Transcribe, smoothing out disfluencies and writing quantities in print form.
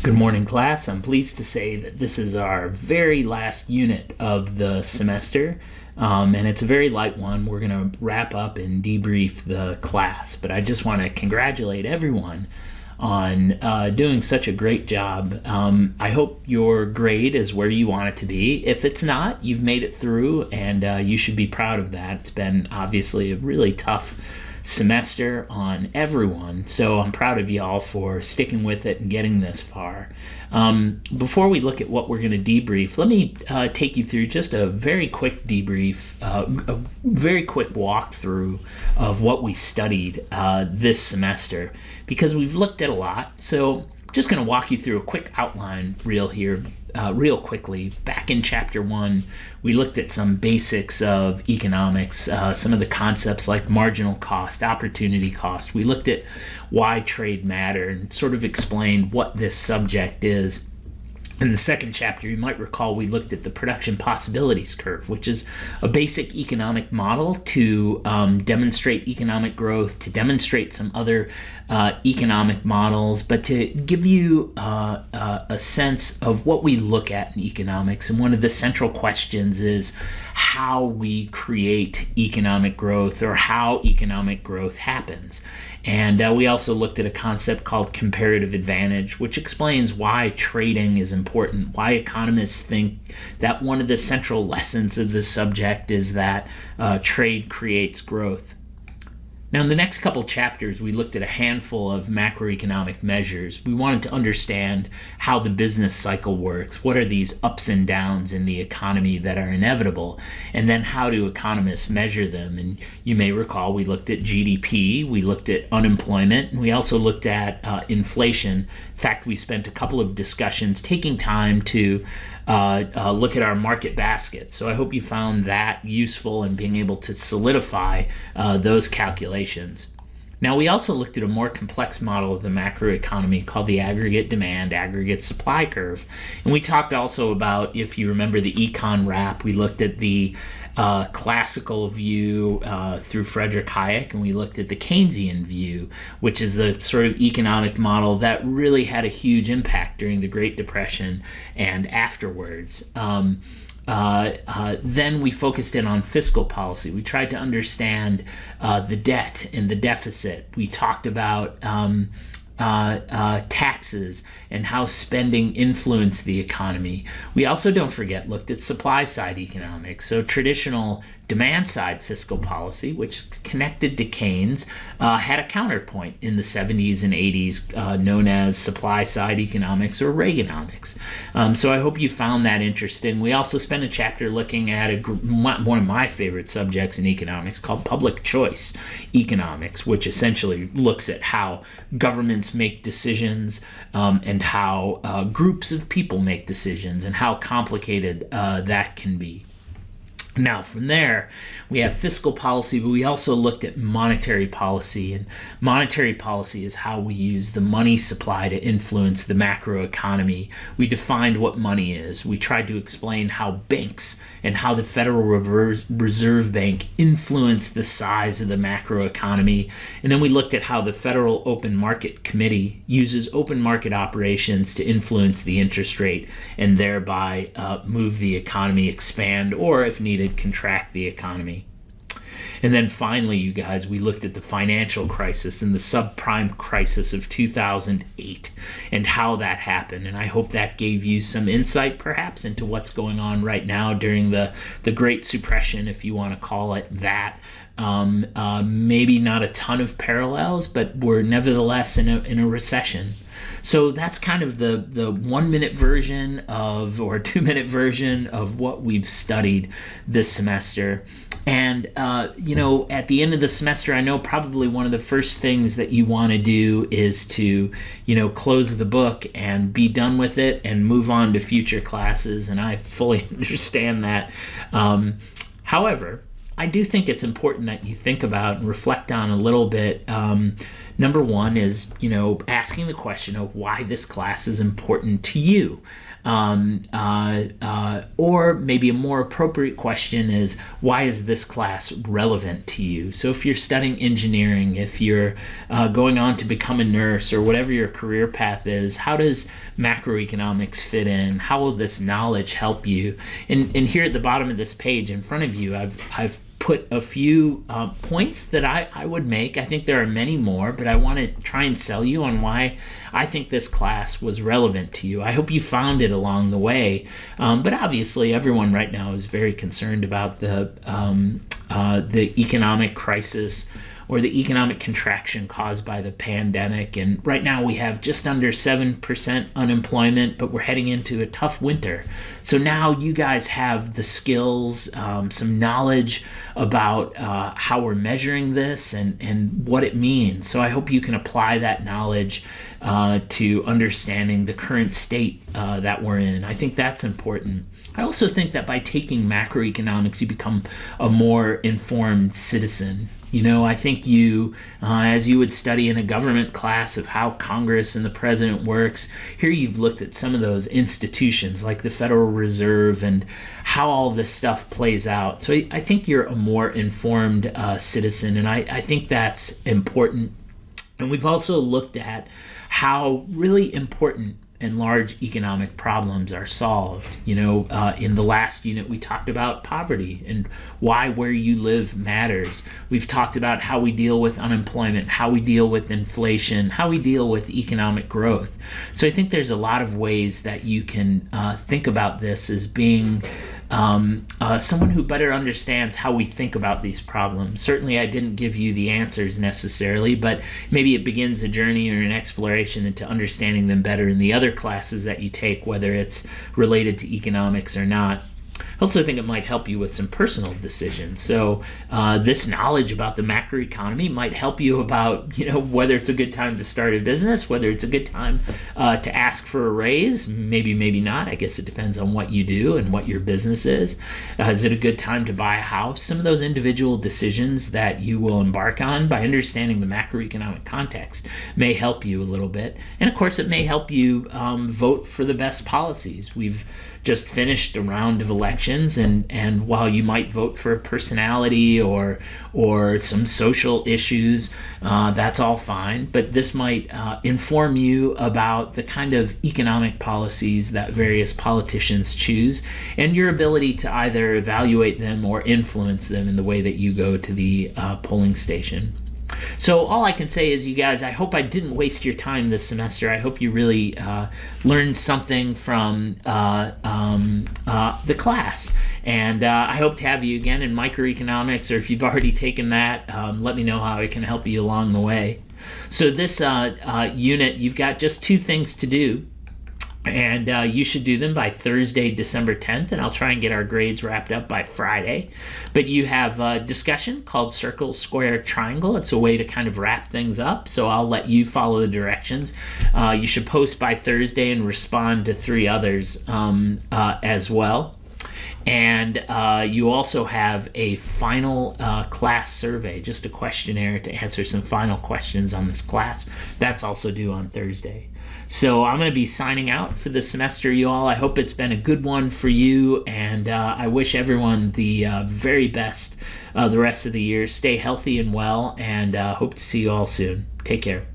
Good morning, class. I'm pleased to say that this is our very last unit of the semester, and it's a very light one. We're going to wrap up and debrief the class, but I just want to congratulate everyone on doing such a great job. I hope your grade is where you want it to be. If it's not, you've made it through, and you should be proud of that. It's been obviously a really tough semester on everyone, so I'm proud of y'all for sticking with it and getting this far. Before we look at what we're going to debrief, let me take you through just a very quick debrief, a very quick walkthrough of what we studied this semester, because we've looked at a lot. So I'm just going to walk you through a quick outline real quickly. Back in chapter 1, we looked at some basics of economics, some of the concepts like marginal cost, opportunity cost. We looked at why trade matter and sort of explained what this subject is. In the second chapter, you might recall we looked at the production possibilities curve, which is a basic economic model to demonstrate economic growth, to demonstrate some other economic models, but to give you a sense of what we look at in economics. And one of the central questions is how we create economic growth, or how economic growth happens. And we also looked at a concept called comparative advantage, which explains why trading is important, why economists think that one of the central lessons of this subject is that trade creates growth. Now, in the next couple chapters, we looked at a handful of macroeconomic measures. We wanted to understand how the business cycle works. What are these ups and downs in the economy that are inevitable? And then how do economists measure them? And you may recall we looked at GDP, we looked at unemployment, and we also looked at inflation. In fact, we spent a couple of discussions taking time to look at our market basket. So I hope you found that useful in being able to solidify those calculations. Now, we also looked at a more complex model of the macroeconomy called the aggregate demand, aggregate supply curve. And we talked also about, if you remember the econ wrap, we looked at the classical view through Frederick Hayek, and we looked at the Keynesian view, which is the sort of economic model that really had a huge impact during the Great Depression and afterwards. Then we focused in on fiscal policy. We tried to understand the debt and the deficit. We talked about taxes and how spending influenced the economy. We also, don't forget, looked at supply side economics. So traditional demand side fiscal policy, which connected to Keynes, had a counterpoint in the 70s and 80s known as supply side economics, or Reaganomics. So I hope you found that interesting. We also spent a chapter looking at one of my favorite subjects in economics called public choice economics, which essentially looks at how governments make decisions and how groups of people make decisions and how complicated that can be. Now, from there, we have fiscal policy, but we also looked at monetary policy. And monetary policy is how we use the money supply to influence the macroeconomy. We defined what money is. We tried to explain how banks and how the Federal Reserve Bank influence the size of the macroeconomy. And then we looked at how the Federal Open Market Committee uses open market operations to influence the interest rate and thereby move the economy, expand, or if needed, contract the economy. And then finally, you guys, we looked at the financial crisis and the subprime crisis of 2008 and how that happened. And I hope that gave you some insight perhaps into what's going on right now during the Great Suppression, if you want to call it that. Maybe not a ton of parallels, but we're nevertheless in a recession. So that's kind of the 1 minute version or 2 minute version of what we've studied this semester. And, at the end of the semester, I know probably one of the first things that you want to do is to, close the book and be done with it and move on to future classes. And I fully understand that. However, I do think it's important that you think about and reflect on a little bit Number one is, asking the question of why this class is important to you. Or maybe a more appropriate question is, why is this class relevant to you? So if you're studying engineering, if you're going on to become a nurse, or whatever your career path is, how does macroeconomics fit in? How will this knowledge help you? And here at the bottom of this page in front of you, I've put a few points that I would make. I think there are many more, but I want to try and sell you on why I think this class was relevant to you. I hope you found it along the way. But obviously, everyone right now is very concerned about the economic crisis or the economic contraction caused by the pandemic. And right now we have just under 7% unemployment, but we're heading into a tough winter. So now you guys have the skills, some knowledge about how we're measuring this and what it means. So I hope you can apply that knowledge to understanding the current state that we're in. I think that's important. I also think that by taking macroeconomics, you become a more informed citizen. I think you, as you would study in a government class of how Congress and the president works, here you've looked at some of those institutions like the Federal Reserve and how all this stuff plays out. So I think you're a more informed citizen, and I think that's important. And we've also looked at how really important and large economic problems are solved. In the last unit, we talked about poverty and why where you live matters. We've talked about how we deal with unemployment, how we deal with inflation, how we deal with economic growth. So I think there's a lot of ways that you can think about this as being someone who better understands how we think about these problems. Certainly I didn't give you the answers necessarily, but maybe it begins a journey or an exploration into understanding them better in the other classes that you take, whether it's related to economics or not. I also think it might help you with some personal decisions. So this knowledge about the macroeconomy might help you about, whether it's a good time to start a business, whether it's a good time to ask for a raise, maybe not. I guess it depends on what you do and what your business is. Is it a good time to buy a house? Some of those individual decisions that you will embark on by understanding the macroeconomic context may help you a little bit. And of course, it may help you vote for the best policies. We've just finished a round of elections, and while you might vote for a personality or some social issues, that's all fine, but this might inform you about the kind of economic policies that various politicians choose and your ability to either evaluate them or influence them in the way that you go to the polling station. So all I can say is, you guys, I hope I didn't waste your time this semester. I hope you really learned something from the class. And I hope to have you again in microeconomics, or if you've already taken that, let me know how I can help you along the way. So this unit, you've got just two things to do. And you should do them by Thursday, December 10th, and I'll try and get our grades wrapped up by Friday. But you have a discussion called Circle, Square, Triangle. It's a way to kind of wrap things up, so I'll let you follow the directions. You should post by Thursday and respond to 3 others as well. And you also have a final class survey, just a questionnaire to answer some final questions on this class. That's also due on Thursday. So I'm going to be signing out for the semester, you all. I hope it's been a good one for you, and I wish everyone the very best the rest of the year. Stay healthy and well, and hope to see you all soon. Take care.